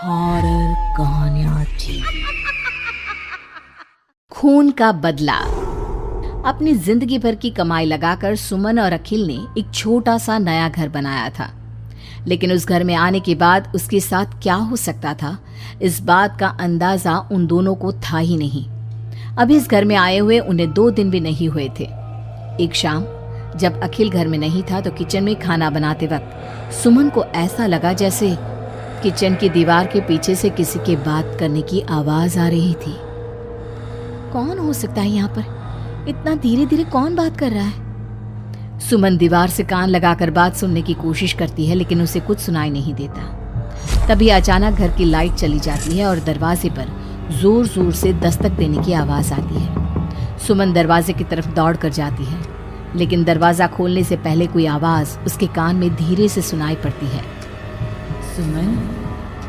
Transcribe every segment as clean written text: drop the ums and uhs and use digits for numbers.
Horror कहानियां थी। खून का बदला। अपनी जिंदगी भर की कमाई लगाकर सुमन और अखिल ने एक छोटा सा नया घर बनाया था, लेकिन उस घर में आने के बाद उसके साथ क्या हो सकता था, इस बात का अंदाजा उन दोनों को था ही नहीं। अभी इस घर में आए हुए उन्हें 2 दिन भी नहीं हुए थे। एक शाम जब अखिल घर में नहीं था तो किचन में खाना बनाते वक्त सुमन को ऐसा लगा जैसे किचन की दीवार के पीछे से किसी के बात करने की आवाज आ रही थी। कौन हो सकता है यहाँ पर? इतना धीरे धीरे कौन बात कर रहा है? सुमन दीवार से कान लगाकर बात सुनने की कोशिश करती है, लेकिन उसे कुछ सुनाई नहीं देता। तभी अचानक घर की लाइट चली जाती है और दरवाजे पर जोर जोर से दस्तक देने की आवाज आती है। सुमन दरवाजे की तरफ दौड़ कर जाती है, लेकिन दरवाजा खोलने से पहले कोई आवाज उसके कान में धीरे से सुनाई पड़ती है। सुमन,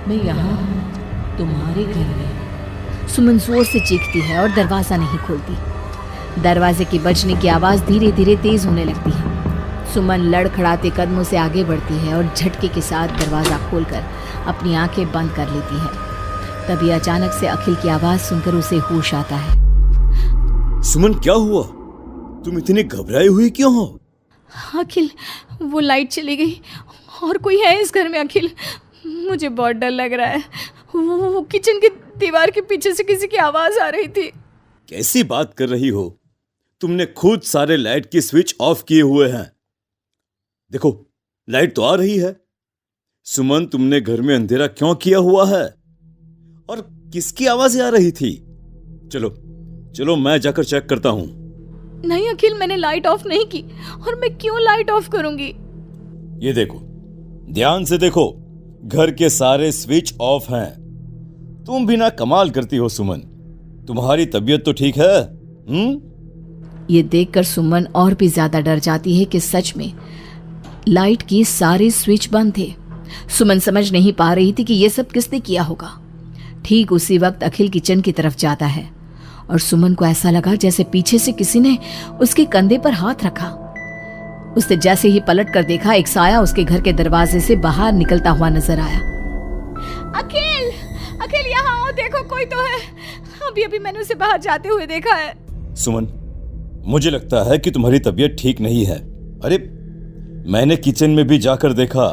मैं यहाँ हूँ, तुम्हारे घर में। सुमन जोर से चीखती है और दरवाजा नहीं खोलती। दरवाजे की बजने की आवाज धीरे धीरे तेज होने लगती है। सुमन लड़खड़ाते कदमों से आगे बढ़ती है और झटके के साथ दरवाजा खोलकर अपनी आंखें बंद कर लेती है। तभी अचानक से अखिल की आवाज सुनकर उसे होश आता है। सुमन, क्या हुआ? तुम इतनी घबराई हुई क्यों हो? अखिल, वो लाइट चली गई और कोई है इस घर में। अखिल, मुझे बहुत डर लग रहा है। वो किचन की दीवार के पीछे से किसी की आवाज आ रही थी। कैसी बात कर रही हो? तुमने खुद सारे लाइट की स्विच ऑफ किए हुए हैं। देखो, लाइट तो आ रही है। सुमन, तुमने घर में अंधेरा क्यों किया हुआ है? और किसकी आवाजें आ रही थी? चलो चलो, मैं जाकर चेक करता हूं। नहीं अखिल, मैंने लाइट ऑफ नहीं की। और मैं क्यों लाइट ऑफ करूंगी? ये देखो, ध्यान से देखो, घर के सारे स्विच ऑफ हैं। तुम भी ना कमाल करती हो सुमन। तुम्हारी तबीयत तो ठीक है? ये देखकर सुमन और भी ज्यादा डर जाती है कि सच में लाइट की सारे स्विच बंद थे। सुमन समझ नहीं पा रही थी कि ये सब किसने किया होगा। ठीक उसी वक्त अखिल किचन की तरफ जाता है और सुमन को ऐसा लगा जैसे पीछे से किसी ने उसके कंधे पर हाथ रखा। उसने जैसे ही पलट कर देखा, एक साया उसके घर के दरवाजे से बाहर निकलता हुआ नजर आया। अखिल, अखिल यहाँ आओ, देखो कोई तो है। अभी अभी मैंने उसे बाहर जाते हुए देखा है। सुमन, मुझे लगता है कि तुम्हारी तबीयत ठीक नहीं है। अरे, मैंने किचन में भी जाकर देखा।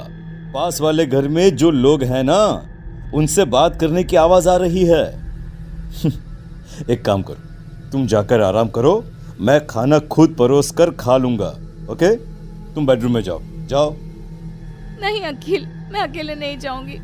पास वाले घर में जो लोग हैं ना, उनसे बात करने की आवाज आ रही है। एक काम करो, तुम जाकर आराम करो, मैं खाना खुद परोस कर खा लूंगा। ओके? तुम बेडरूम में जाओ। नहीं अखिल, मैं अकेले नहीं जाऊंगी।